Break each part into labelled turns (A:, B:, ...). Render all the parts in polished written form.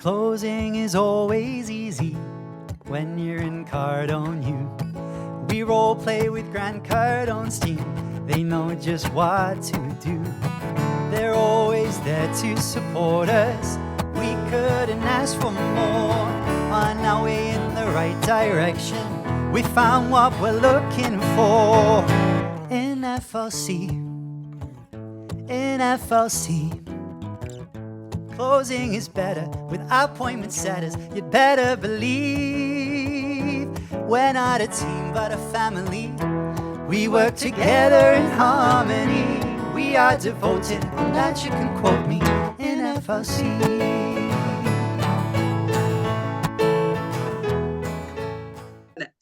A: Closing is always easy when you're in Cardone U. We role play with Grant Cardone's team. They know just what to do. They're always there to support us. We couldn't ask for more. On our way in the right direction, we found what we're looking for. In FLC, in FLC. Closing is better with appointment setters. You'd better believe we're not a team but a family. We work together in harmony. We are devoted, on that you can quote me, in FLC.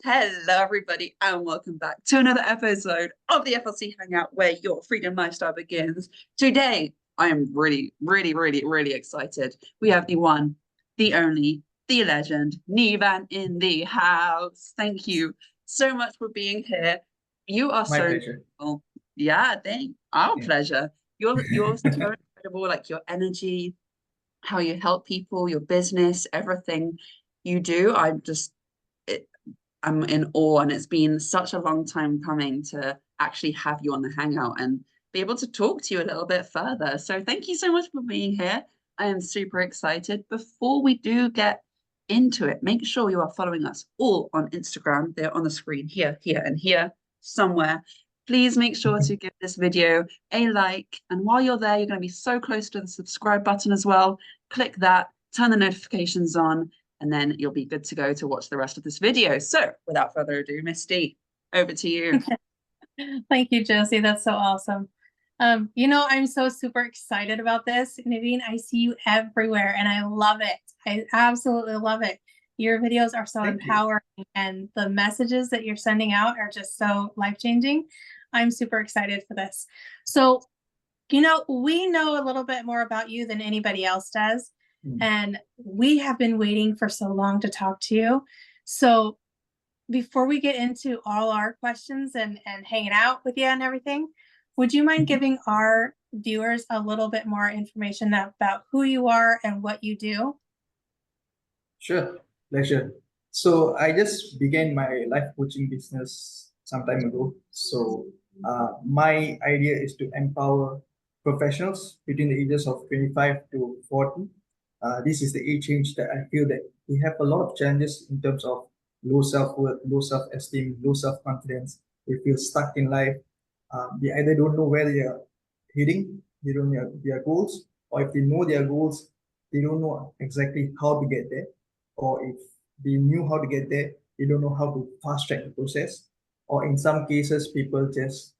B: Hello everybody and welcome back to another episode of the FLC Hangout where your freedom lifestyle begins. Today I am really excited. We have the one, the only, the legend, Nivan in the house. Thank you so much for being here. You are
C: My
B: so
C: pleasure.
B: incredible. Yeah, our pleasure. You're so incredible, like your energy, how you help people, your business, everything you do. I'm in awe, and it's been such a long time coming to actually have you on the Hangout and be able to talk to you a little bit further. So thank you so much for being here. I am super excited. Before we do get into it, make sure you are following us all on Instagram. They're on the screen here, and here somewhere. Please make sure to give this video a like. And while you're there, you're going to be so close to the subscribe button as well. Click that, turn the notifications on, and then you'll be good to go to watch the rest of this video. So without further ado, Misty, over to you.
D: Thank you, Josie. That's so awesome. I'm so super excited about this. Naveen, I see you everywhere and I love it. I absolutely love it. Your videos are so empowering and the messages that you're sending out are just so life-changing. I'm super excited for this. So, we know a little bit more about you than anybody else does. And we have been waiting for so long to talk to you. So before we get into all our questions and hanging out with you and everything, would you mind giving our viewers a little bit more information about who you are and what you do?
C: Sure, pleasure. So I just began my life coaching business some time ago. So my idea is to empower professionals between the ages of 25 to 40. This is the age range that I feel that we have a lot of challenges in terms of low self-worth, low self-esteem, low self-confidence. They feel stuck in life. They either don't know where they are heading, they don't know their goals, or if they know their goals, they don't know exactly how to get there. Or if they knew how to get there, they don't know how to fast track the process. Or in some cases, people just,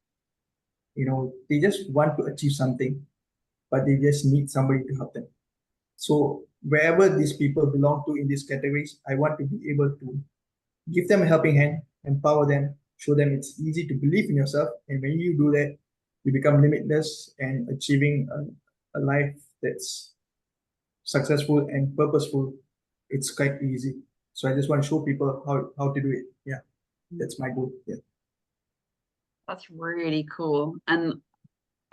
C: they just want to achieve something, but they just need somebody to help them. So wherever these people belong to in these categories, I want to be able to give them a helping hand, empower them, show them it's easy to believe in yourself. And when you do that, you become limitless and achieving a life that's successful and purposeful. It's quite easy. So I just want to show people how to do it. Yeah, that's my goal. Yeah.
B: That's really cool. And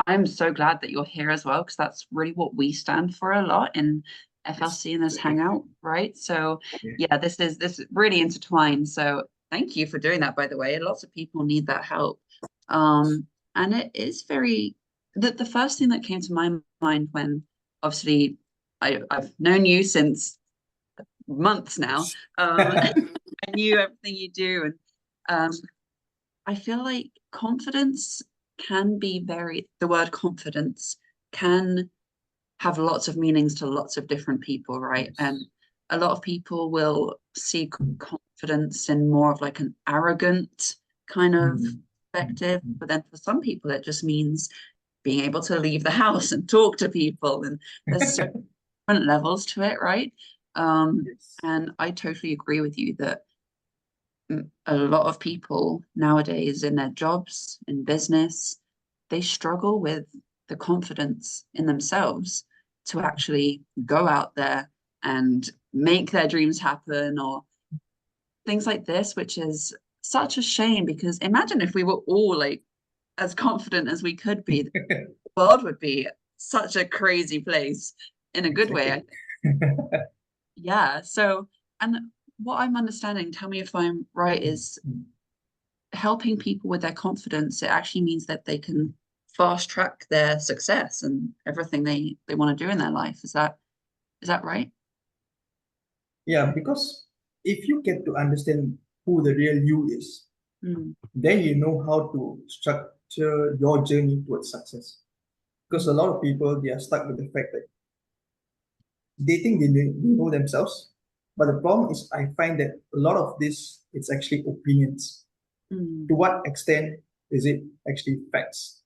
B: I'm so glad that you're here as well, because that's really what we stand for a lot in FLC in this Hangout, right? So yeah, this is really intertwined. So thank you for doing that, by the way. Lots of people need that help. And it is the first thing that came to my mind when obviously I've known you since months now. I knew everything you do. And I feel like confidence can be the word confidence can have lots of meanings to lots of different people, right? And a lot of people will see confidence in more of like an arrogant kind of perspective, but then for some people it just means being able to leave the house and talk to people, and there's so different levels to it, right? And I totally agree with you that a lot of people nowadays in their jobs, in business, they struggle with the confidence in themselves to actually go out there and make their dreams happen, or things like this, which is such a shame, because imagine if we were all like as confident as we could be, the world would be such a crazy place in a good way, I think. Yeah. So, and what I'm understanding, tell me if I'm right, is helping people with their confidence. It actually means that they can fast track their success and everything they want to do in their life. Is that right?
C: Yeah, because if you get to understand who the real you is,
B: Mm,
C: then you know how to structure your journey towards success. Because a lot of people, they are stuck with the fact that they think they know themselves. But the problem is, I find that a lot of this, it's actually opinions.
B: mm,
C: To what extent is it actually facts?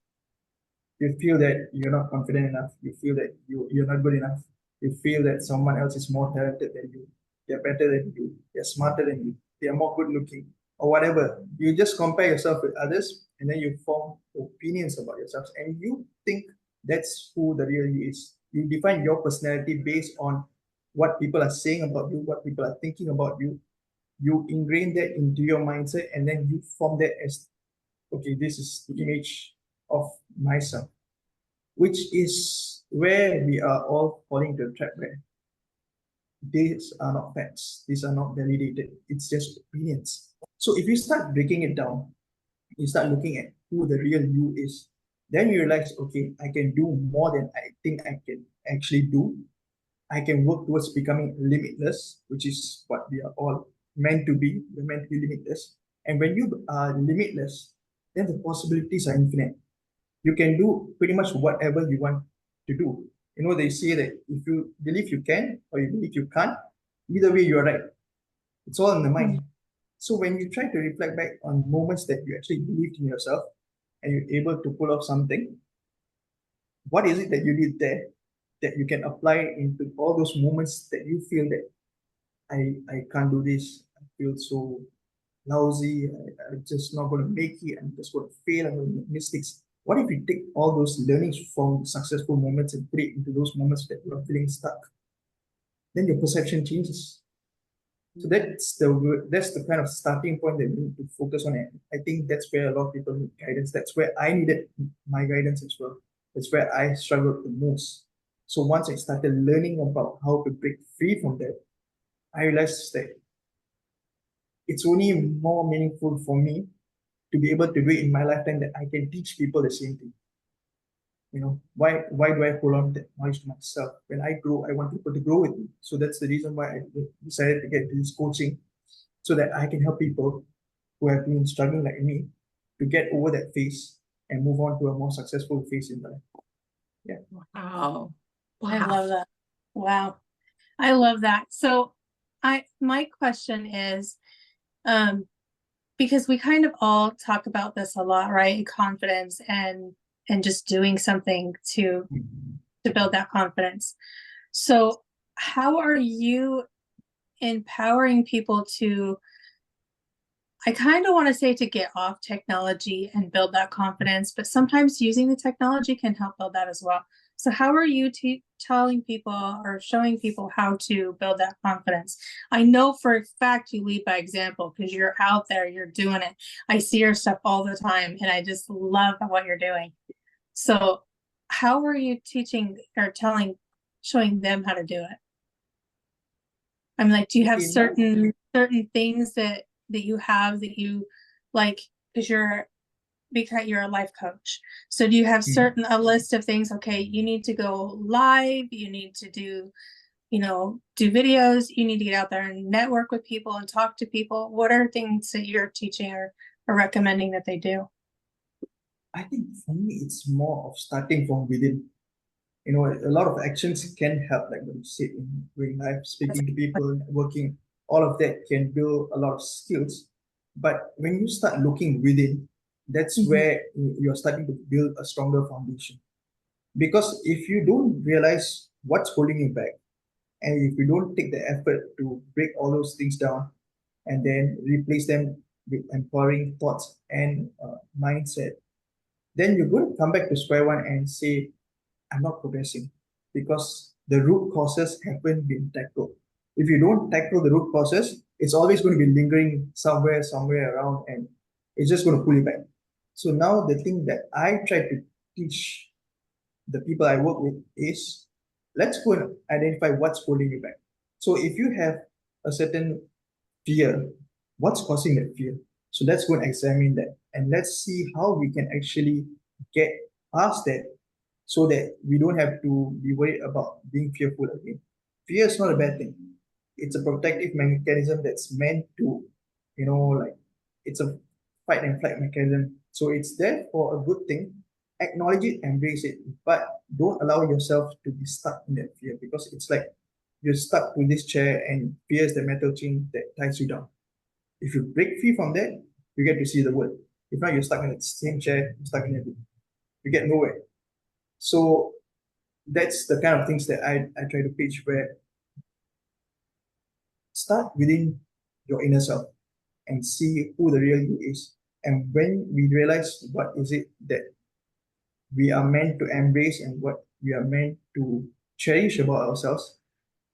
C: You feel that you're not confident enough. You feel that you're not good enough. You feel that someone else is more talented than you. They're better than you. They're smarter than you. They're more good looking or whatever. You just compare yourself with others and then you form opinions about yourselves and you think that's who the real you is. You define your personality based on what people are saying about you, what people are thinking about you. You ingrain that into your mindset and then you form that as okay, this is the image of myself, which is where we are all falling into a trap where these are not facts, these are not validated, it's just opinions. So if you start breaking it down, you start looking at who the real you is, then you realize, okay, I can do more than I think I can actually do. I can work towards becoming limitless, which is what we are all meant to be. We're meant to be limitless. And when you are limitless, then the possibilities are infinite. You can do pretty much whatever you want to do. You know, they say that if you believe you can or you believe you can't, either way, you're right. It's all in the mind. So when you try to reflect back on moments that you actually believed in yourself and you're able to pull off something, what is it that you did there that you can apply into all those moments that you feel that I can't do this, I feel so lousy, I'm just not going to make it, I'm just going to fail, I'm going to make mistakes. What if you take all those learnings from successful moments and put it into those moments that you are feeling stuck? Then your perception changes. So that's the kind of starting point that we need to focus on. And I think that's where a lot of people need guidance. That's where I needed my guidance as well. That's where I struggled the most. So once I started learning about how to break free from that, I realized that it's only more meaningful for me to be able to do it in my lifetime that I can teach people the same thing. You know, why do I hold on that knowledge to myself? When I grow, I want people to grow with me. So that's the reason why I decided to get this coaching so that I can help people who have been struggling like me to get over that phase and move on to a more successful phase in life. Yeah.
B: wow.
D: I
B: Wow.
D: love that. Wow. I love that. So my question is, because we kind of all talk about this a lot, right? Confidence and just doing something to build that confidence. So how are you empowering people to, I kind of want to say, to get off technology and build that confidence, but sometimes using the technology can help build that as well. So how are you telling people or showing people how to build that confidence? I know for a fact you lead by example because you're out there, you're doing it. I see your stuff all the time and I just love what you're doing. So how are you teaching or showing them how to do it? I'm like, do you have certain things that you have that you like, because you're a life coach. So do you have a list of things? Okay, you need to go live, you need to do videos, you need to get out there and network with people and talk to people. What are things that you're teaching or recommending that they do?
C: I think for me, it's more of starting from within. You know, a lot of actions can help, like when you sit in doing life, speaking to people, working, all of that can build a lot of skills. But when you start looking within, that's where you're starting to build a stronger foundation. Because if you don't realize what's holding you back, and if you don't take the effort to break all those things down and then replace them with empowering thoughts and mindset, then you're going to come back to square one and say, I'm not progressing because the root causes haven't been tackled. If you don't tackle the root causes, it's always going to be lingering somewhere around, and it's just going to pull you back. So now the thing that I try to teach the people I work with is let's go and identify what's holding you back. So if you have a certain fear, what's causing that fear? So let's go and examine that, and let's see how we can actually get past that so that we don't have to be worried about being fearful again. Fear is not a bad thing. It's a protective mechanism that's meant to, like it's a fight and flight mechanism. So it's there for a good thing. Acknowledge it, embrace it, but don't allow yourself to be stuck in that fear, because it's like you're stuck with this chair and fear is the metal chain that ties you down. If you break free from that, you get to see the world. If not, you're stuck in the same chair, you're stuck in it. You get nowhere. So that's the kind of things that I try to pitch, where start within your inner self and see who the real you is. And when we realize what is it that we are meant to embrace and what we are meant to cherish about ourselves,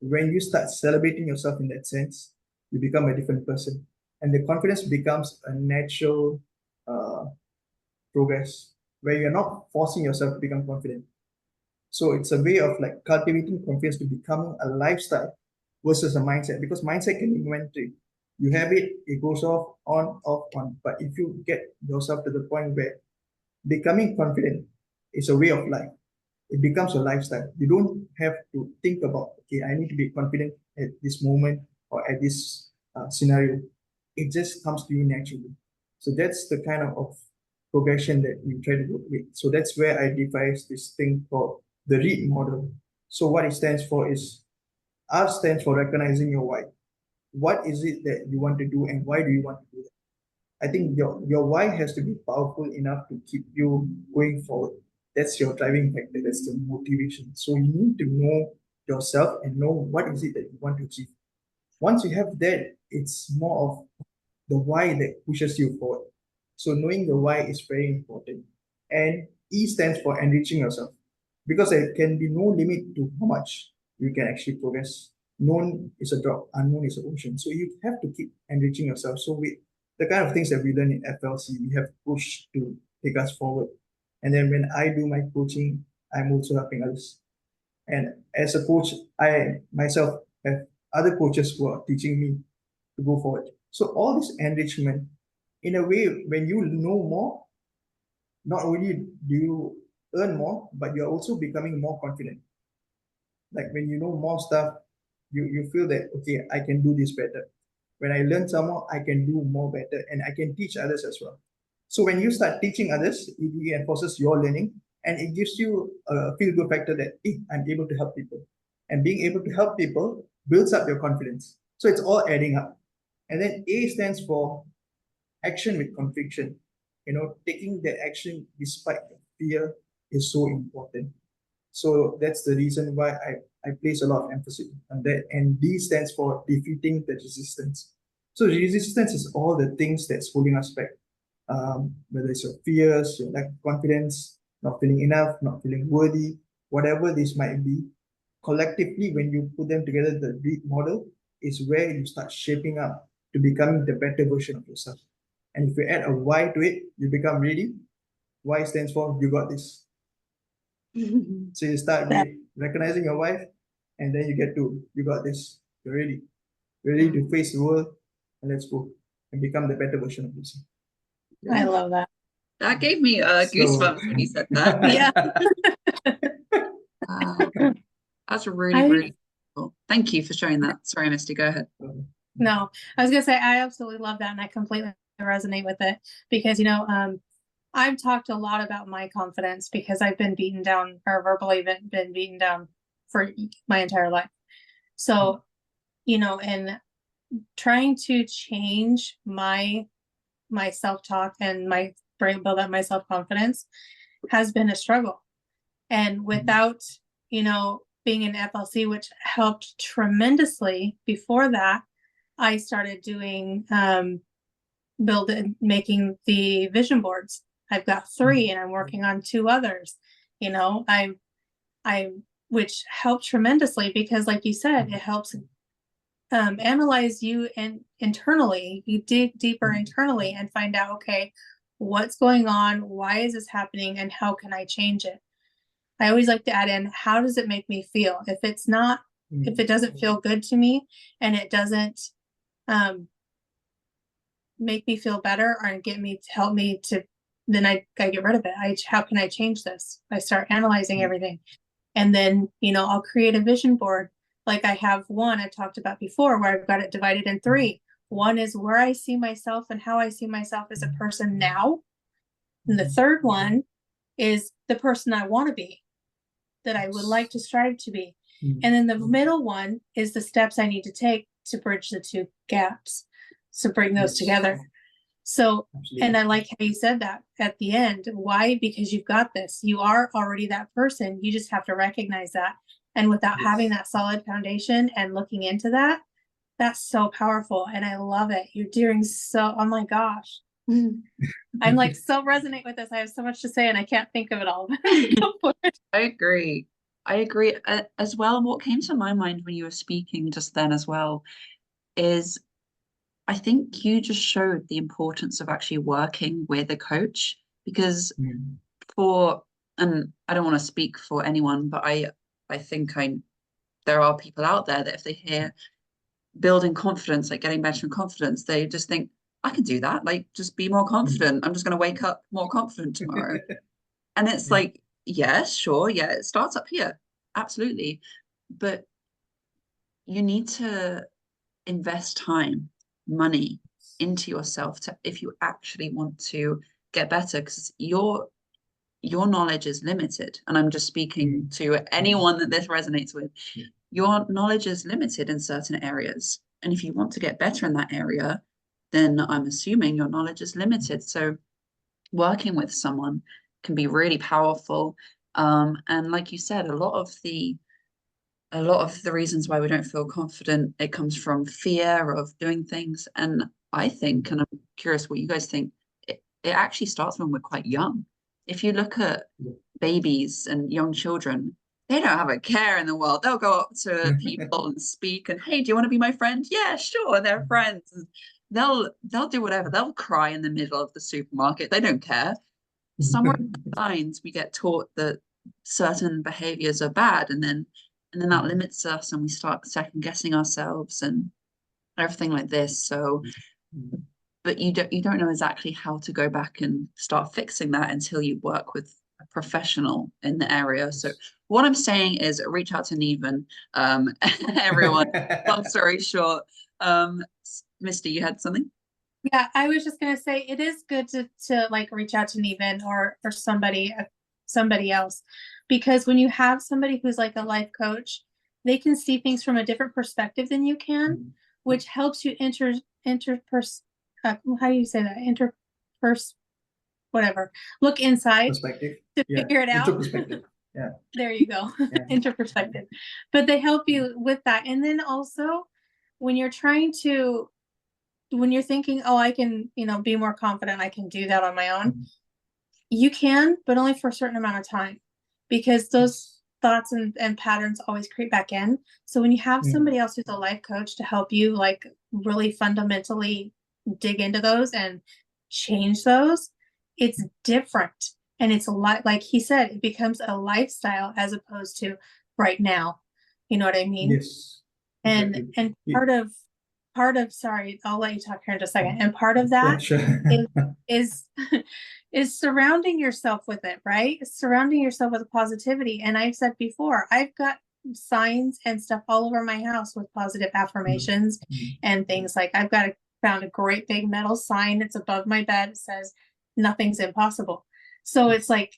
C: when you start celebrating yourself in that sense, you become a different person. And the confidence becomes a natural progress where you're not forcing yourself to become confident. So it's a way of like cultivating confidence to becoming a lifestyle versus a mindset, because mindset can be momentary. You have it, it goes off, on, off, on. But if you get yourself to the point where becoming confident is a way of life, it becomes a lifestyle. You don't have to think about, okay, I need to be confident at this moment or at this scenario. It just comes to you naturally. So that's the kind of progression that we try to work with. So that's where I devise this thing called the READ model. So what it stands for is, R stands for recognizing your why. What is it that you want to do and why do you want to do that? I think your why has to be powerful enough to keep you going forward. That's your driving factor, that's the motivation. So you need to know yourself and know what is it that you want to achieve. Once you have that, it's more of the why that pushes you forward. So knowing the why is very important. And E stands for enriching yourself, because there can be no limit to how much you can actually progress. Known is a drop, unknown is an ocean. So you have to keep enriching yourself. So with the kind of things that we learn in FLC, we have pushed to take us forward. And then when I do my coaching, I'm also helping others. And as a coach, I myself have other coaches who are teaching me to go forward. So all this enrichment, in a way, when you know more, not only do you earn more, but you're also becoming more confident. Like when you know more stuff, you feel that, okay, I can do this better. When I learn some more, I can do more better and I can teach others as well. So when you start teaching others, it reinforces your learning and it gives you a feel-good factor that, hey, I'm able to help people. And being able to help people builds up your confidence. So it's all adding up. And then A stands for action with conviction. Taking that action despite fear is so important. So that's the reason why I place a lot of emphasis on that. And D stands for defeating the resistance. So resistance is all the things that's holding us back. Whether it's your fears, your lack of confidence, not feeling enough, not feeling worthy, whatever this might be, collectively, when you put them together, the READ model is where you start shaping up to becoming the better version of yourself. And if you add a Y to it, you become ready. Y stands for you got this. So you start with recognizing your wife, and then you get to you got this. You're ready. You're ready to face the world, and let's go and become the better version of yourself.
D: I love that.
B: That gave me goosebumps when you said that.
D: Yeah.
B: Wow. That's really cool. Thank you for sharing that. Sorry, Misty, go ahead.
D: No, I was gonna say I absolutely love that, and I completely resonate with it because I've talked a lot about my confidence because I've been beaten down or verbally been beaten down for my entire life. So, and trying to change my self-talk and build up my self-confidence has been a struggle. And without, being in FLC, which helped tremendously, before that, I started doing making the vision boards. I've got 3 and I'm working on 2 others. Which helped tremendously because, like you said, it helps analyze you internally. You dig deeper internally and find out, okay, what's going on? Why is this happening? And how can I change it? I always like to add in, how does it make me feel? If it's not if it doesn't feel good to me and it doesn't make me feel better or get me to help me to, then I get rid of it. How can I change this? I start analyzing everything. And then, I'll create a vision board. Like I have one I talked about before where I've got it divided in 3. One is where I see myself and how I see myself as a person now. And the third one is the person I want to be, that I would like to strive to be. And then the middle one is the steps I need to take to bridge the 2 gaps, to bring those together. So, and I like how you said that at the end. Why? Because you've got this. You are already that person. You just have to recognize that. And without having that solid foundation and looking into that, that's so powerful. And I love it. You're doing so, oh my gosh. I'm like so resonate with this. I have so much to say and I can't think of it all. Go for it.
B: I agree. As well. What came to my mind when you were speaking just then as well is I think you just showed the importance of actually working with a coach, because and I don't want to speak for anyone, but I think there are people out there that if they hear building confidence, like getting better in confidence, they just think, I can do that. Like, just be more confident. I'm just going to wake up more confident tomorrow. And it's like, yes, sure. Yeah, it starts up here. Absolutely. But you need to invest time, money into yourself if you actually want to get better, because your knowledge is limited. And I'm just speaking to anyone that this resonates with. Your knowledge is limited in certain areas. And if you want to get better in that area, then I'm assuming your knowledge is limited. So working with someone can be really powerful. And like you said, a lot of the reasons why we don't feel confident, it comes from fear of doing things. And I think, and I'm curious what you guys think, it actually starts when we're quite young. If you look at babies and young children, they don't have a care in the world. They'll go up to people and speak and, hey, do you want to be my friend? Yeah, sure. They're friends. And they'll do whatever. They'll cry in the middle of the supermarket. They don't care. Somewhere in the lines, we get taught that certain behaviors are bad, and then that limits us, and we start second guessing ourselves and everything like this. So, but you don't know exactly how to go back and start fixing that until you work with a professional in the area. So what I'm saying is reach out to Niven. Everyone, long story short. Misty, you had something?
D: Yeah, I was just gonna say it is good to like reach out to Niven or somebody else, because when you have somebody who's like a life coach, they can see things from a different perspective than you can, which helps you how do you say that? Whatever. Look inside
C: Perspective.
D: to figure it out.
C: Interperspective. Yeah.
D: There you go. Interperspective. But they help you with that. And then also when you're thinking, oh, I can, be more confident, I can do that on my own. You can, but only for a certain amount of time, because those thoughts and patterns always creep back in. So when you have somebody else who's a life coach to help you like really fundamentally dig into those and change those, it's different. And it's a lot, like he said, it becomes a lifestyle as opposed to right now. You know what I mean?
C: Yes.
D: And
C: Exactly.
D: part of sorry, I'll let you talk here in just a second. And part of that is surrounding yourself with it, right? Surrounding yourself with positivity. And I've said before, I've got signs and stuff all over my house with positive affirmations and things. Like found a great big metal sign that's above my bed. It says nothing's impossible. So it's like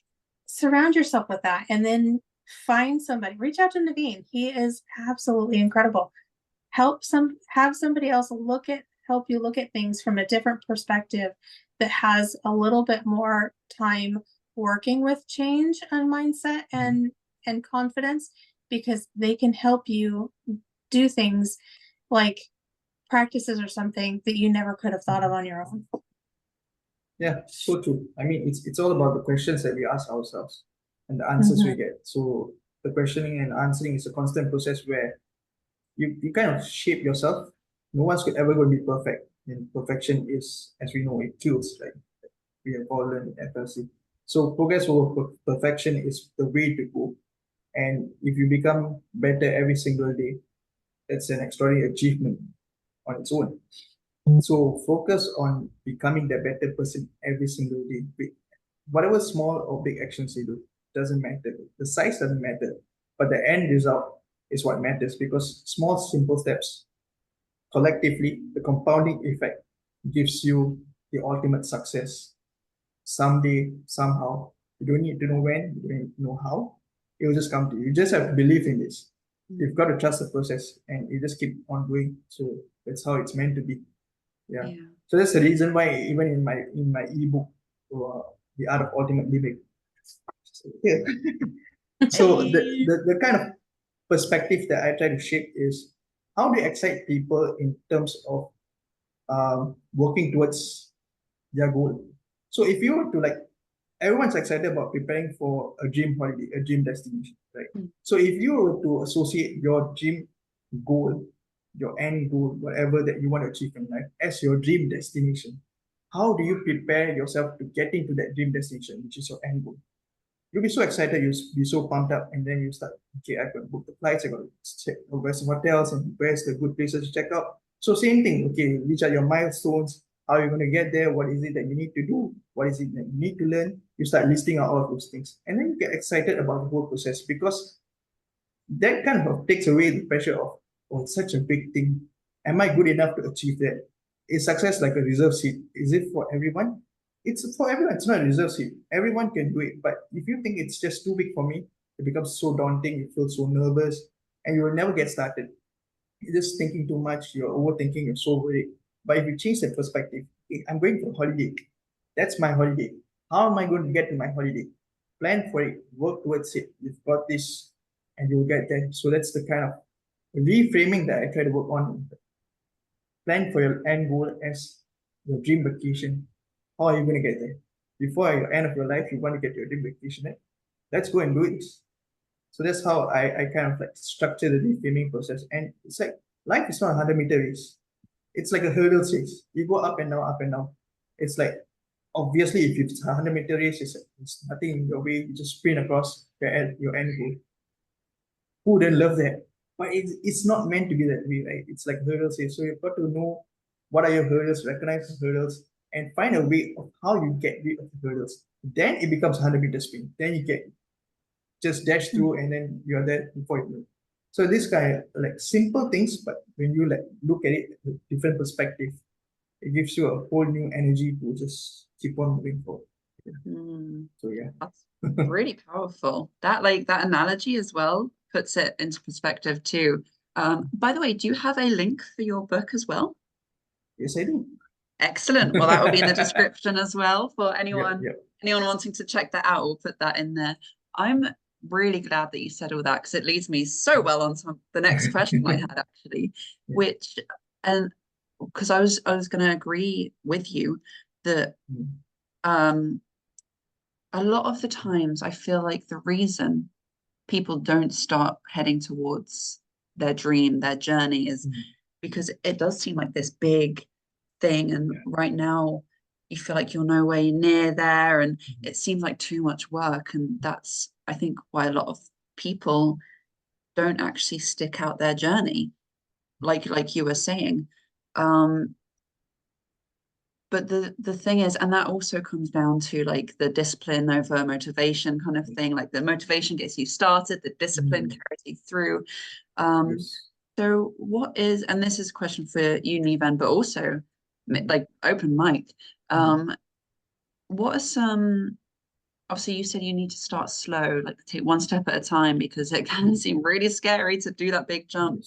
D: surround yourself with that, and then find somebody. Reach out to Naveen. He is absolutely incredible. Have somebody else help you look at things from a different perspective that has a little bit more time working with change and mindset and confidence, because they can help you do things like practices or something that you never could have thought of on your own.
C: Yeah, so true. I mean, it's all about the questions that we ask ourselves and the answers we get. So the questioning and answering is a constant process where you kind of shape yourself. No one's ever going to be perfect. And perfection is, as we know, it kills, right? We have all learned in FLC. So progress over perfection is the way to go. And if you become better every single day, that's an extraordinary achievement on its own. So focus on becoming the better person every single day. Whatever small or big actions you do, doesn't matter. The size doesn't matter, but the end result is what matters, because small, simple steps collectively, the compounding effect gives you the ultimate success. Someday, somehow, you don't need to know when, you don't need to know how, it will just come to you. You just have to believe in this. You've got to trust the process, and you just keep on going. So that's how it's meant to be. Yeah.
B: Yeah.
C: So that's the reason why even in my ebook, The Art of Ultimate Living. Yeah. So the kind of perspective that I try to shape is, how do you excite people in terms of working towards their goal? So if you were to, like, everyone's excited about preparing for a dream holiday, a dream destination, right? So if you were to associate your dream goal, your end goal, whatever that you want to achieve in life, as your dream destination, how do you prepare yourself to get into that dream destination, which is your end goal? You'll be so excited, you'll be so pumped up, and then you start, okay, I got to book the flights, I got to check where's the hotels and where's the good places to check out. So same thing, okay, which are your milestones? How are you going to get there? What is it that you need to do? What is it that you need to learn? You start listing out all of those things, and then you get excited about the whole process, because that kind of takes away the pressure of, oh, it's such a big thing. Am I good enough to achieve that? Is success like a reserve seat? Is it for everyone? It's for everyone. It's not a reserve seat. Everyone can do it. But if you think it's just too big for me, it becomes so daunting. You feel so nervous, and you will never get started. You're just thinking too much. You're overthinking. You're so worried. But if you change the perspective, okay, I'm going for a holiday. That's my holiday. How am I going to get to my holiday? Plan for it. Work towards it. You've got this, and you'll get there. So that's the kind of reframing that I try to work on. Plan for your end goal as your dream vacation. How are you going to get there? Before the end of your life, you want to get your dream vacation, right? Let's go and do it. So that's how I kind of like structure the reframing process. And it's like, life is not a 100-meter race. It's like a hurdle race. You go up and down, up and down. It's like, obviously, if it's a 100-meter race, it's nothing in your way. You just sprint across your end goal. Who wouldn't love that? But it's not meant to be that way, right? It's like hurdles race. So you've got to know what are your hurdles, recognize the hurdles, and find a way of how you get rid of the hurdles. Then it becomes 100-meter sprint. Then you get just dash through, and then you're there before you know. So this kind of like simple things, but when you like look at it with different perspective, it gives you a whole new energy to just keep on moving forward. So yeah.
B: That's really powerful. That analogy as well puts it into perspective too. By the way, do you have a link for your book as well?
C: Yes, I do.
B: Excellent. Well, that will be in the description as well for anyone
C: Yep.
B: anyone wanting to check that out. We'll put that in there. I'm really glad that you said all that, because it leads me so well on to the next question I had actually, which, and because I was going to agree with you that a lot of the times I feel like the reason people don't start heading towards their dream, their journey, is because it does seem like this big thing, and right now you feel like you're nowhere near there, and it seems like too much work, and that's, I think, why a lot of people don't actually stick out their journey, like you were saying. But the thing is, and that also comes down to like the discipline over motivation kind of thing. Like the motivation gets you started, the discipline carries you through. So what is, and this is a question for you, Niven, but also like open mic. What are some, obviously you said you need to start slow, like take one step at a time, because it can seem really scary to do that big jump.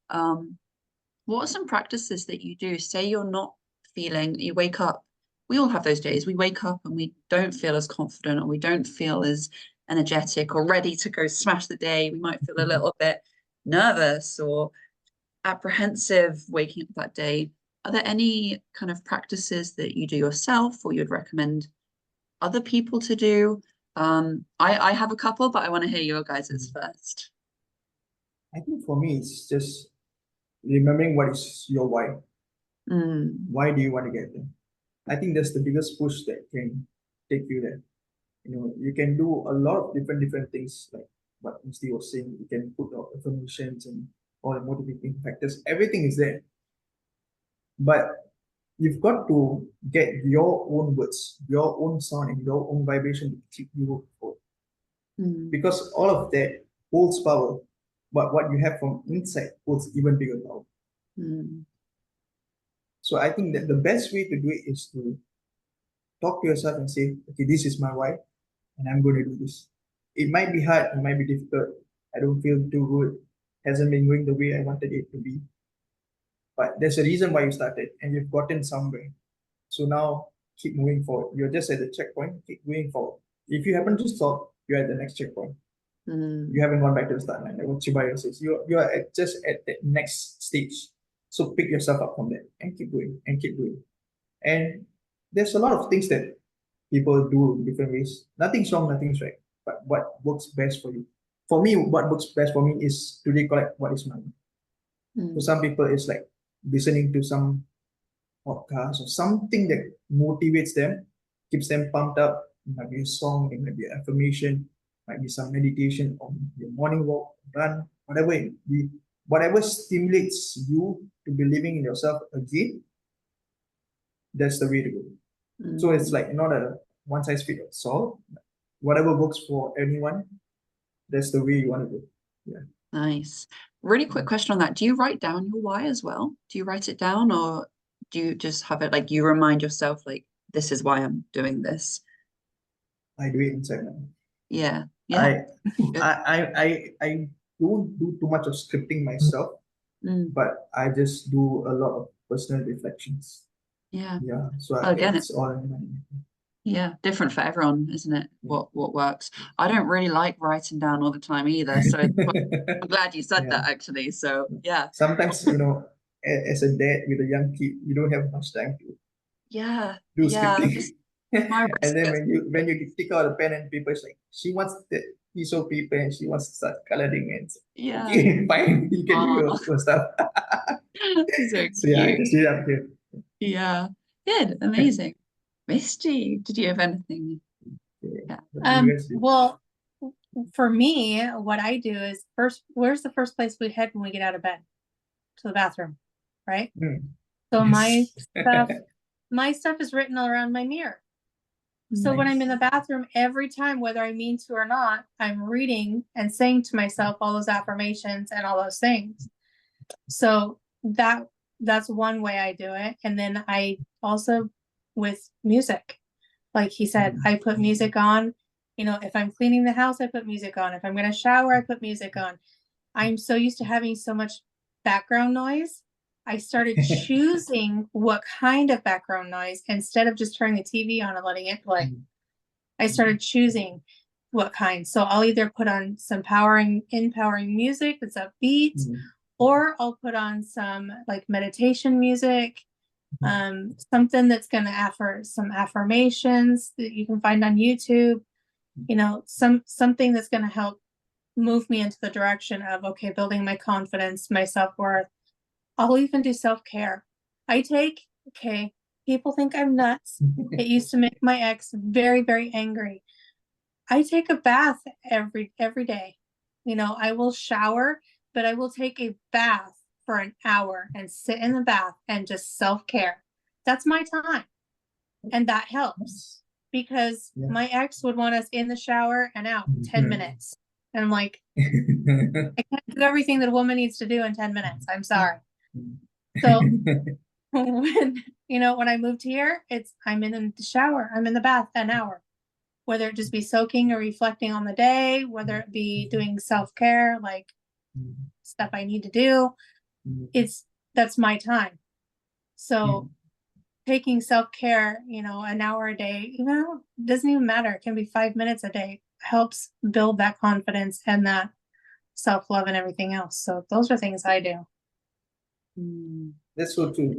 B: What are some practices that you do? Say you're not feeling, you wake up, we all have those days, we wake up and we don't feel as confident, or we don't feel as energetic or ready to go smash the day. We might feel a little bit nervous or apprehensive waking up that day. Are there any kind of practices that you do yourself or you'd recommend other people to do? I have a couple, but I want to hear your guys's first.
C: I think for me, it's just remembering what is your why. Why do you want to get there? I think that's the biggest push that can take you there. You know, you can do a lot of different things, like what Misty was saying, you can put your affirmations and all the motivating factors. Everything is there. But you've got to get your own words, your own sound, and your own vibration to keep you forward.
B: Mm.
C: Because all of that holds power, but what you have from inside holds even bigger power.
B: Mm.
C: So I think that the best way to do it is to talk to yourself and say, okay, this is my why, and I'm going to do this. It might be hard, it might be difficult. I don't feel too good. Hasn't been going the way I wanted it to be. But there's a reason why you started, and you've gotten somewhere. So now keep moving forward. You're just at the checkpoint, keep moving forward. If you happen to stop, you're at the next checkpoint.
B: Mm.
C: You haven't gone back to the start line, like what Chibaya says. You are just at the next stage. So pick yourself up from there and keep going and keep going. And there's a lot of things that people do in different ways. Nothing's wrong, nothing's right. But what works best for you? For me, what works best for me is to recollect what is mine.
B: Mm.
C: For some people, it's like listening to some podcast or something that motivates them, keeps them pumped up. It might be a song, it might be an affirmation, might be some meditation or your morning walk, run, whatever it be. Whatever stimulates you to be believing in yourself again, that's the way to go. So it's like not a one size fits all. Whatever works for anyone, that's the way you want to go. Yeah.
B: Nice. Really quick question on that. Do you write down your why as well? Do you write it down, or do you just have it like you remind yourself like this is why I'm doing this?
C: I do it inside my mind.
B: Yeah. Yeah.
C: I don't do too much of scripting myself,
B: Mm.
C: but I just do a lot of personal reflections.
B: Yeah.
C: Yeah. So
B: Again,
C: it's all in my mind.
B: Yeah, different for everyone, isn't it? What works. I don't really like writing down all the time either. So I'm glad you said that actually. So yeah.
C: Sometimes, as a dad with a young kid, you don't have much time to
B: Yeah.
C: do
B: Yeah.
C: scripting.
B: Just my
C: And then
B: wrist
C: when you take out a pen and paper, it's like she wants that piece of paper and she wants to start coloring it.
B: Yeah.
C: Okay, fine, you can do
B: Aw.
C: your stuff.
B: So
C: So yeah, I
B: cute.
C: just did it up here.
B: Yeah. Good. Amazing. Misty, did you have anything?
C: Yeah. What do you guys do?
D: Well, for me, what I do is where's the first place we head when we get out of bed? To the bathroom, right? So
C: Yes.
D: my stuff is written around my mirror. So when I'm in the bathroom, every time, whether I mean to or not, I'm reading and saying to myself all those affirmations and all those things. So that's one way I do it. And then I also with music, like he said, I put music on. If I'm cleaning the house, I put music on. If I'm going to shower, I put music on. I'm so used to having so much background noise. I started choosing what kind of background noise instead of just turning the TV on and letting it play. I started choosing what kind. So I'll either put on some empowering music that's upbeat, or I'll put on some like meditation music, something that's going to offer some affirmations that you can find on YouTube, something that's going to help move me into the direction of, okay, building my confidence, my self-worth. I'll even do self-care. People think I'm nuts. It used to make my ex very, very angry. I take a bath every day. I will shower, but I will take a bath for an hour and sit in the bath and just self-care. That's my time. And that helps because my ex would want us in the shower and out in 10 minutes. And I'm like, I can't do everything that a woman needs to do in 10 minutes. I'm sorry. So when I moved here, I'm in the shower, I'm in the bath an hour, whether it just be soaking or reflecting on the day, whether it be doing self-care, like stuff I need to do, that's my time. So taking self-care, an hour a day, doesn't even matter. It can be 5 minutes a day, helps build that confidence and that self-love and everything else. So those are things I do.
C: That's so true.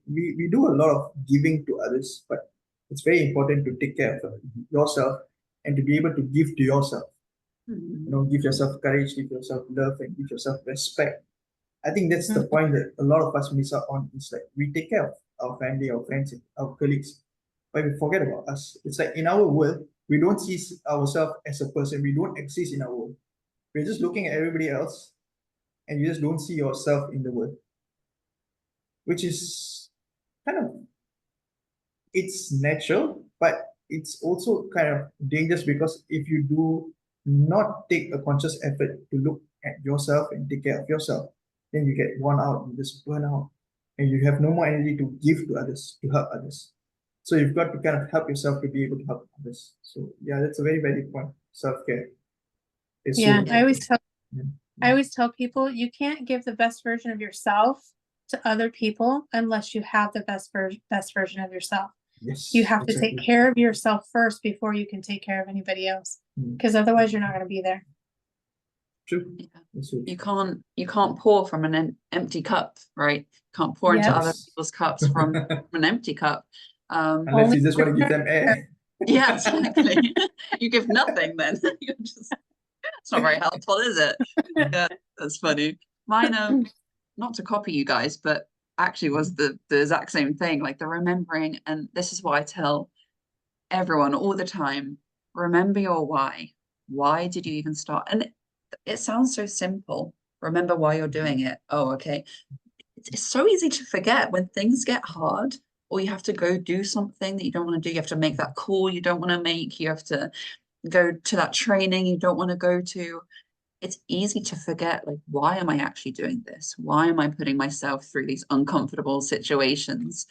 C: We do a lot of giving to others, but it's very important to take care of yourself and to be able to give to yourself. Give yourself courage, give yourself love, and give yourself respect. I think that's the point that a lot of us miss out on. Is like we take care of our family, our friends, our colleagues, but we forget about us. It's like in our world, we don't see ourselves as a person. We don't exist in our world. We're just looking at everybody else, and you just don't see yourself in the world, which is kind of, it's natural, but it's also kind of dangerous, because if you do not take a conscious effort to look at yourself and take care of yourself, then you get worn out, you just burn out, and you have no more energy to give to others, to help others. So you've got to kind of help yourself to be able to help others. So yeah, that's a very valid point. Self-care is so
D: Yeah, I
C: important.
D: always tell
C: Yeah.
D: I always tell people you can't give the best version of yourself to other people unless you have the best version of yourself.
C: Yes,
D: You have to take
C: exactly.
D: care of yourself first before you can take care of anybody else,
C: Mm.
D: because otherwise you're not going to be there.
C: True.
B: Yeah.
C: That's so
B: You
C: true.
B: can't pour from an empty cup, right? Can't pour into
D: Yes.
B: other
C: Yes.
B: people's cups from an empty cup.
C: Unless
D: Only
C: you just want to give them air.
B: Yeah, exactly. You give nothing then. You're just, it's not very helpful, is it? Yeah, that's funny. Mine, not to copy you guys, but actually was the exact same thing, like the remembering, and this is what I tell everyone all the time: remember your why. Why did you even start? And it sounds so simple. Remember why you're doing it. Oh, okay. It's so easy to forget when things get hard, or you have to go do something that you don't want to do. You have to make that call you don't want to make. You have to go to that training you don't want to go to. It's easy to forget, like, why am I actually doing this? Why am I putting myself through these uncomfortable situations?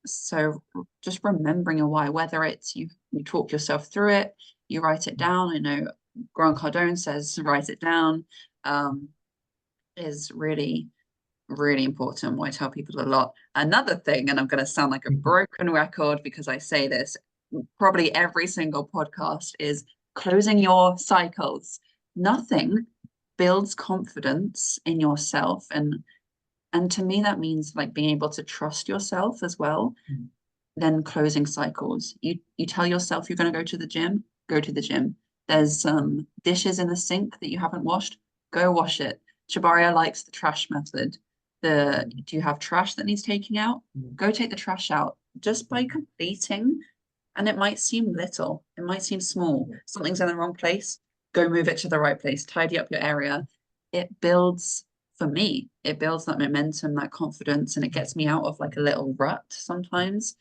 B: So just remembering a why, whether it's you talk yourself through it, you write it down. I know Grant Cardone says write it down, is really, really important. What I tell people a lot. Another thing, and I'm going to sound like a broken record because I say this probably every single podcast, is closing your cycles. Nothing builds confidence in yourself, and to me that means like being able to trust yourself as well. Then closing cycles. You tell yourself you're going to go to the gym, go to the gym. There's some dishes in the sink that you haven't washed, go wash it. Shabaria likes the trash method. Do you have trash that needs taking out? Go take the trash out. Just by completing, and it might seem little, it might seem small, something's in the wrong place, go move it to the right place, tidy up your area. It builds, for me, it builds that momentum, that confidence, and it gets me out of like a little rut sometimes.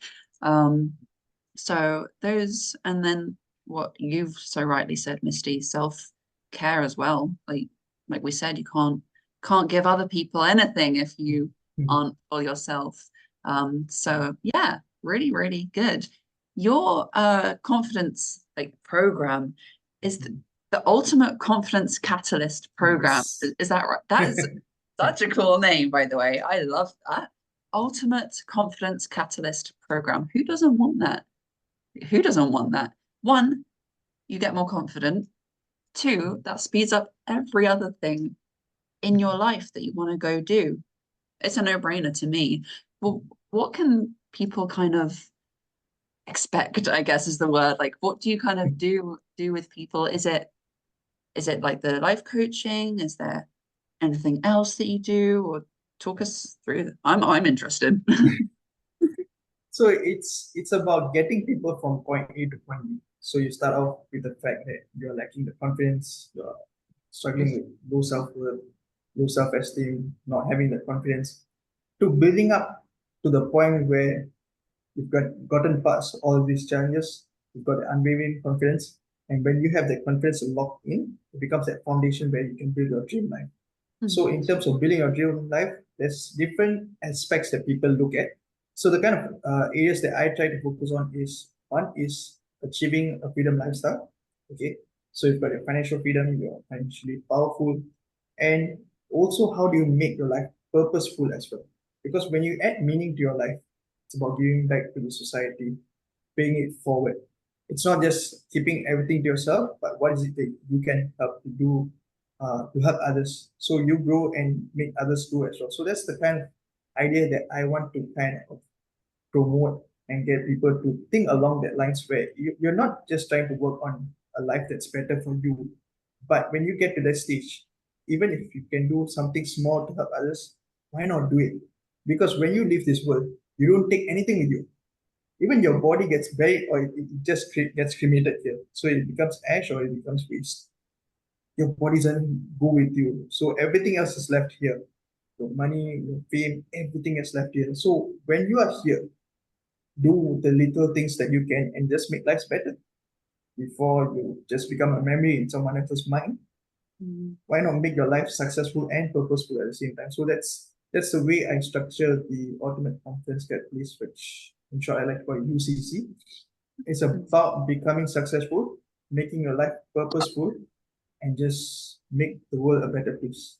B: So those, and then what you've so rightly said, Misty, self-care as well. Like we said, you can't give other people anything if you aren't for yourself. So yeah, really, really good. Your confidence like program is the Ultimate Confidence Catalyst program.
C: Yes.
B: Is that right? That is such a cool name, by the way. I love that. Ultimate Confidence Catalyst program. Who doesn't want that? Who doesn't want that? One, you get more confident. Two, that speeds up every other thing in your life that you want to go do. It's a no-brainer to me. Well, what can people kind of expect, I guess is the word? Like, what do you kind of do with people? Is it like the life coaching? Is there anything else that you do? Or talk us through. I'm interested.
C: So it's about getting people from point A to point B. So you start off with the fact that you're lacking the confidence, you're struggling with low self-worth, low self-esteem, not having that confidence, to building up to the point where you've gotten past all of these challenges, you've got the unwavering confidence, and when you have that confidence locked in, it becomes that foundation where you can build your dream life. So in terms of building your dream life, there's different aspects that people look at. So the kind of areas that I try to focus on is, one is achieving a freedom lifestyle. Okay, so you've got your financial freedom, you're financially powerful, and also how do you make your life purposeful as well? Because when you add meaning to your life, it's about giving back to the society, paying it forward. It's not just keeping everything to yourself, but what is it that you can help to do to help others, so you grow and make others grow as well. So that's the kind of idea that I want to kind of promote and get people to think along that lines, where you're not just trying to work on a life that's better for you, but when you get to that stage, even if you can do something small to help others, why not do it? Because when you leave this world, you don't take anything with you. even your body gets buried or it just gets cremated here. So it becomes ash or it becomes waste. Your body doesn't go with you. So everything else is left here. Your money, your fame, everything is left here. So when you are here, do the little things that you can and just make life better before you just become a memory in someone else's mind. Why not make your life successful and purposeful at the same time? So that's the way I structure the Ultimate Confidence Catalyst, which in short I like to call UCC. It's about becoming successful, making your life purposeful, and just make the world a better place.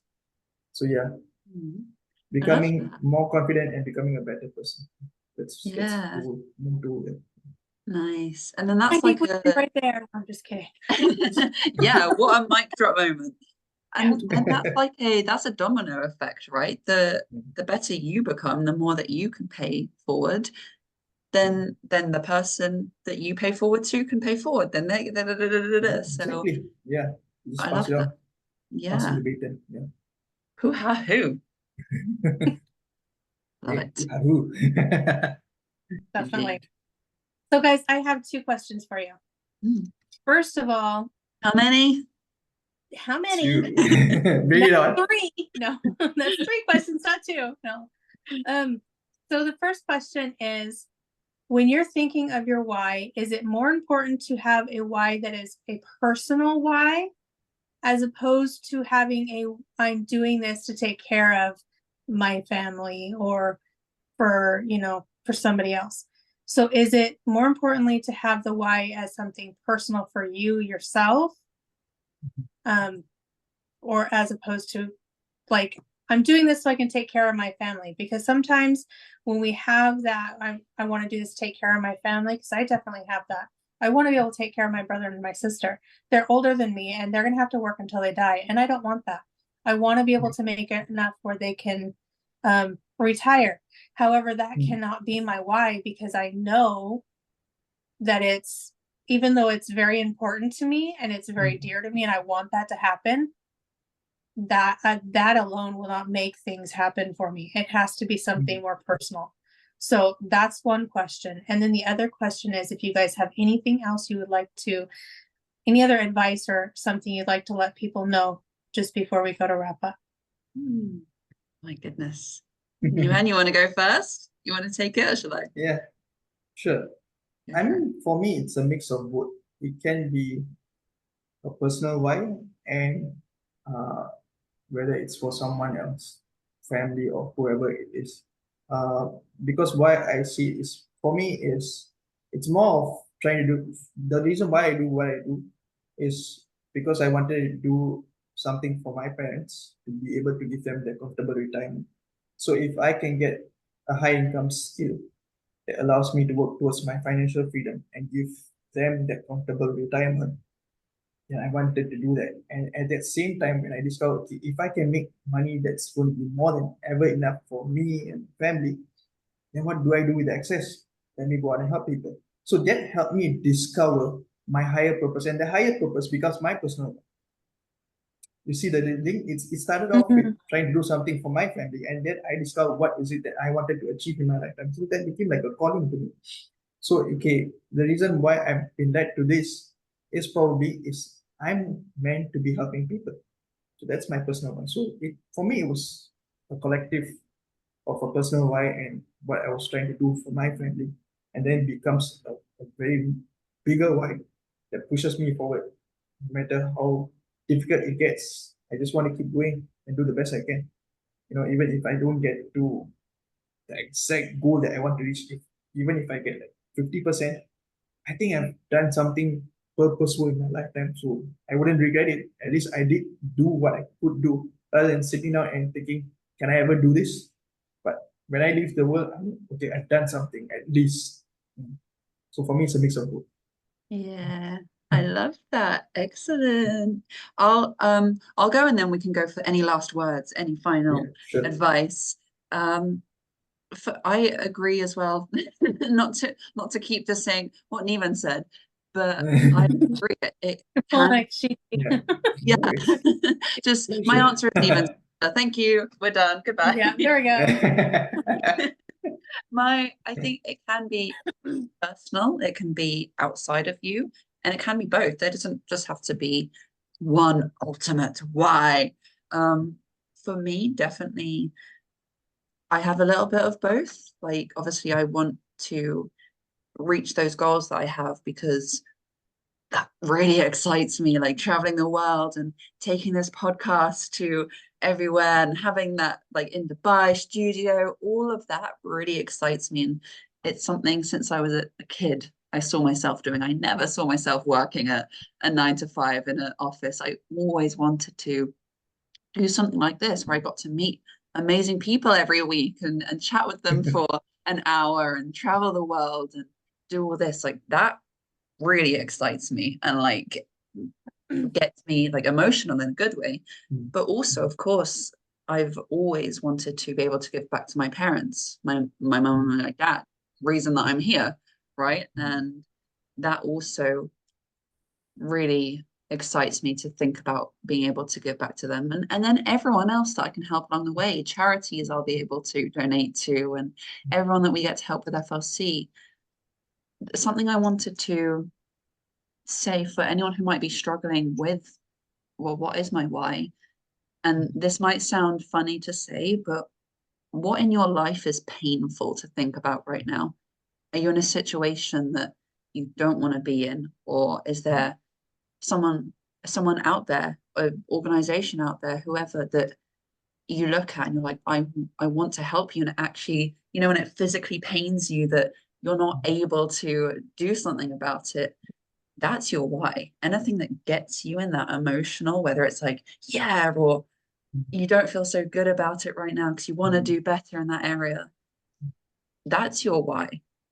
C: So yeah, becoming more confident and becoming a better person. That's
B: Yeah.
C: the motto.
B: Nice. And then
D: I
B: that's
D: think
B: like
D: we're right there. I'm just kidding.
B: yeah, what a mic drop moment. And that's a domino effect, right? The better you become, the more that you can pay forward, then the person that you pay forward to can pay forward. Then they so
C: Exactly. Yeah. Just
B: I
C: pass
B: love
C: it on.
B: that.
C: Pass
B: Yeah.
C: on the baton. Yeah.
B: Who ha who. Love
C: Yeah.
B: it.
C: Yahoo.
D: Definitely. So guys, I have 2 questions for you. First of all,
B: How many?
D: how many?
C: Two. Bring it
D: Not
C: on.
D: 3. No, that's 3 questions, not 2. No. So the first question is, when you're thinking of your why, is it more important to have a why that is a personal why, as opposed to having I'm doing this to take care of my family or for somebody else? So is it more importantly to have the why as something personal for you yourself, or as opposed to like, I'm doing this so I can take care of my family? Because sometimes when we have that, I want to do this to take care of my family, because I definitely have that. I want to be able to take care of my brother and my sister. They're older than me and they're going to have to work until they die. And I don't want that. I want to be able to make it enough where they can retire. However, that cannot be my why, because I know that even though it's very important to me and it's very dear to me and I want that to happen, that alone will not make things happen for me. It has to be something more personal. So that's one question. And then the other question is, if you guys have anything else you would like to, any other advice or something you'd like to let people know just before we go to wrap up.
B: My goodness. Nuhan, you want to go first? You want to take it, or should I?
C: Yeah, sure. I mean, for me, it's a mix of both. It can be a personal why, and whether it's for someone else, family or whoever it is. Because why I see is, for me, is it's more of trying to do, the reason why I do what I do is because I wanted to do something for my parents to be able to give them their comfortable retirement. So if I can get a high income skill that allows me to work towards my financial freedom and give them that comfortable retirement, then I wanted to do that. And at that same time, when I discovered, okay, if I can make money that's going to be more than ever enough for me and family, then what do I do with the excess? Let me go out and help people. So that helped me discover my higher purpose, and the higher purpose becomes my personal one. You see the thing, it started off with trying to do something for my family, and then I discovered what is it that I wanted to achieve in my lifetime. So that became like a calling to me. So okay, the reason why I've been led to this is I'm meant to be helping people. So that's my personal one. So for me, it was a collective of a personal why and what I was trying to do for my family, and then it becomes a very bigger why that pushes me forward, no matter how difficult it gets. I just want to keep going and do the best I can. Even if I don't get to the exact goal that I want to reach, even if I get like 50%, I think I've done something purposeful in my lifetime, so I wouldn't regret it. At least I did do what I could do, rather than sitting down and thinking, can I ever do this? But when I leave the world, okay, I've done something at least. So for me, it's a mix of both.
B: Yeah, I love that. Excellent. I'll go, and then we can go for any last words, any final advice. I agree as well. not to keep just saying what Nivan said, but I agree. It can, yeah. Just my answer is Nivan. Thank you. We're done. Goodbye.
D: Yeah, there we go.
B: I think it can be personal, it can be outside of you, and it can be both. There doesn't just have to be one ultimate why. For me, definitely, I have a little bit of both. Like, obviously, I want to reach those goals that I have because that really excites me, like traveling the world and taking this podcast to everywhere and having that like in Dubai studio, all of that really excites me. And it's something since I was a kid, I saw myself doing. I never saw myself working at a 9 to 5 in an office. I always wanted to do something like this where I got to meet amazing people every week and chat with them for an hour and travel the world and do all this. Like that really excites me and like gets me like emotional in a good way. But also, of course, I've always wanted to be able to give back to my parents, my mum and my dad, reason that I'm here, right? And that also really excites me to think about being able to give back to them and then everyone else that I can help along the way, charities I'll be able to donate to, and everyone that we get to help with FLC. Something I wanted to say for anyone who might be struggling with, well, what is my why? And this might sound funny to say, but what in your life is painful to think about right now? Are you in a situation that you don't want to be in? Or is there someone out there, an organization out there, whoever that you look at and you're like, I want to help you, and it actually, you know, when it physically pains you that you're not able to do something about it, that's your why. Anything that gets you in that emotional, whether it's like, yeah, or you don't feel so good about it right now because you want to do better in that area, that's your why.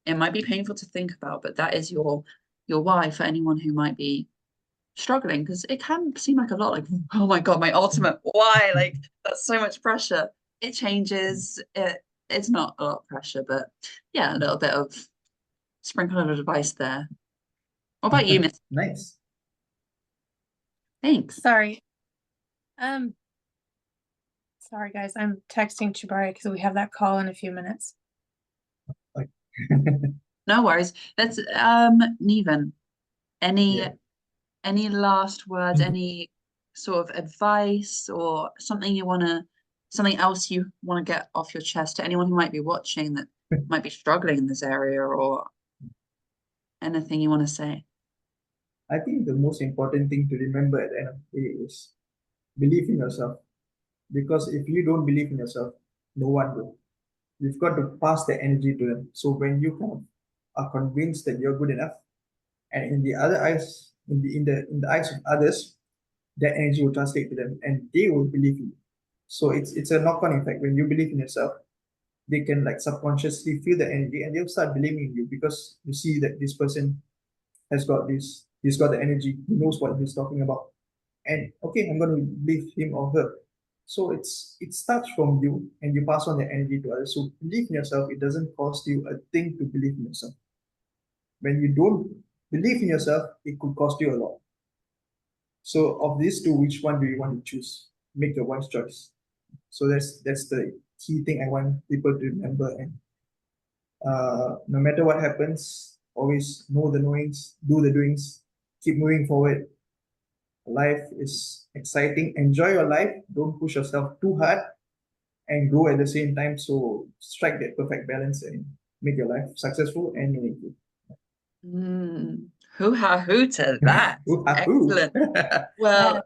B: It might be painful to think about, but that is your why for anyone who might be struggling, because it can seem like a lot, like, oh my God, my ultimate why, like that's so much pressure. It changes. It's not a lot of pressure, but yeah, a little bit of sprinkle of advice there. What about you, Miss?
C: Nice.
D: Sorry.
B: Thanks.
D: Sorry guys, I'm texting Chibari because we have that call in a few minutes.
B: No worries. That's Niven. Any last words, any sort of advice or something else you want to get off your chest to anyone who might be watching that might be struggling in this area, or anything you want to say?
C: I think the most important thing to remember at the end of the day is believe in yourself. Because if you don't believe in yourself, no one will. You've got to pass the energy to them. So when you kind of are convinced that you're good enough, and in the other eyes, in the eyes of others, that energy will translate to them, and they will believe you. So it's a knock-on effect. When you believe in yourself, they can like subconsciously feel the energy, and they'll start believing you because you see that this person has got this, he's got the energy, he knows what he's talking about, and okay, I'm going to believe him or her. So it starts from you, and you pass on the energy to others. So believe in yourself. It doesn't cost you a thing to believe in yourself. When you don't believe in yourself, it could cost you a lot. So of these two, which one do you want to choose? Make your wise choice. So that's the key thing I want people to remember. And no matter what happens, always know the knowings, do the doings, keep moving forward. Life is exciting. Enjoy your life. Don't push yourself too hard, and grow at the same time. So strike that perfect balance and make your life successful and meaningful.
B: Hoo-ha-hoo to that.
C: Hoo-ha-hoo.
B: Excellent. Well,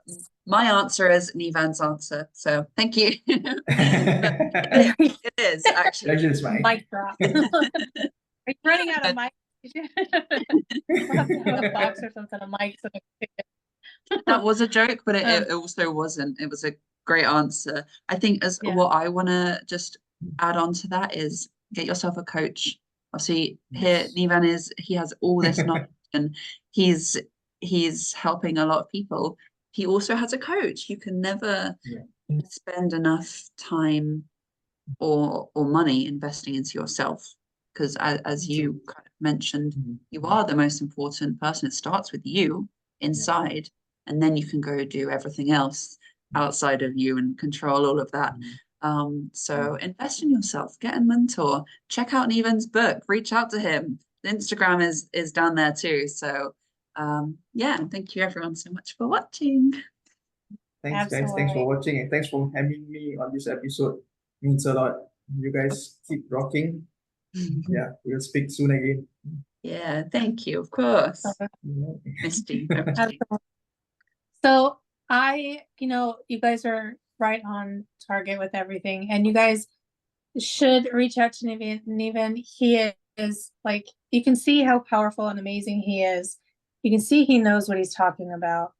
B: my answer is Nivan's answer. So thank you. It is actually.
C: Pleasure is mine.
D: Mic drop. Are you running out of mic? We'll have to have a box or something, a mic. So
B: That was a joke, but it also wasn't. It was a great answer. I think what I want to just add on to that is get yourself a coach. Obviously, here Nivan he has all this knowledge and he's helping a lot of people. He also has a coach. You can never spend enough time or money investing into yourself, because as you kind of mentioned, you are the most important person. It starts with you inside, and then you can go do everything else outside of you and control all of that. So invest in yourself, get a mentor, check out Neven's book, reach out to him. The Instagram is down there too. So yeah, and thank you everyone so much for watching.
C: Thanks, guys. Thanks for watching and thanks for having me on this episode. Means a lot. You guys keep rocking. Yeah, we'll speak soon again.
B: Yeah, thank you, of course.
C: Yeah.
B: Misty, over to you.
D: Absolutely. So you guys are right on target with everything, and you guys should reach out to Neven. He is like, you can see how powerful and amazing he is. You can see he knows what he's talking about.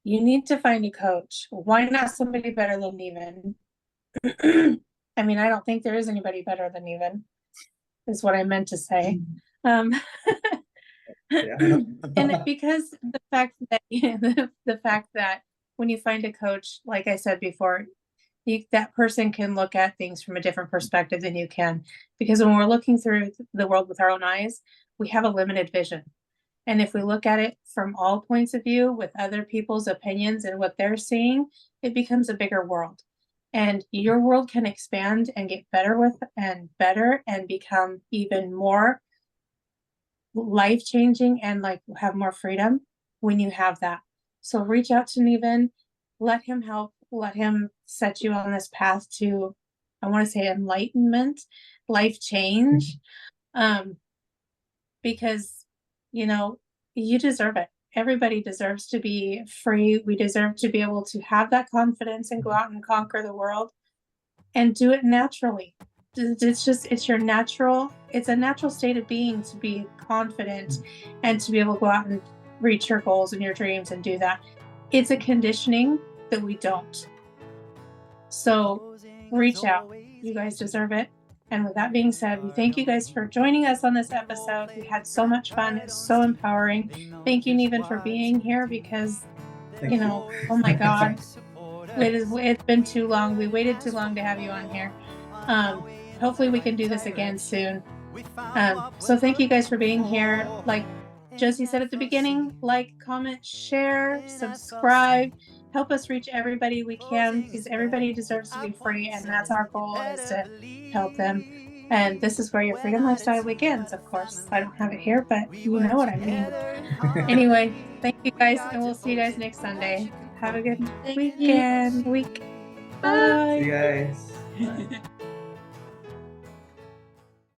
D: You need to find a coach. Why not somebody better than Neven? I mean, I don't think there is anybody better than Neven, is what I meant to say.
C: Yeah.
D: And because the fact that the fact that when you find a coach, like I said before, that person can look at things from a different perspective than you can. Because when we're looking through the world with our own eyes, we have a limited vision. And if we look at it from all points of view with other people's opinions and what they're seeing, it becomes a bigger world. And your world can expand and get better and become even more life-changing and like have more freedom when you have that. So reach out to Neven, let him help, let him set you on this path to, I want to say, enlightenment, life change. Because you deserve it. Everybody deserves to be free. We deserve to be able to have that confidence and go out and conquer the world and do it naturally. It's a natural state of being to be confident and to be able to go out and reach your goals and your dreams and do that. It's a conditioning that we don't. So reach out. You guys deserve it. And with that being said, we thank you guys for joining us on this episode. We had so much fun. It's so empowering. Thank you, Neven, for being here because, oh my God, it's been too long. We waited too long to have you on here. Hopefully we can do this again soon. So thank you guys for being here. Like Josie said at the beginning, like, comment, share, subscribe. Help us reach everybody we can because everybody deserves to be free, and that's our goal, is to help them. And this is where your freedom lifestyle begins, of course. I don't have it here, but you know what I mean. Anyway, thank you guys, and we'll see you guys next Sunday. Have a good weekend. Bye.
C: See you guys. Bye.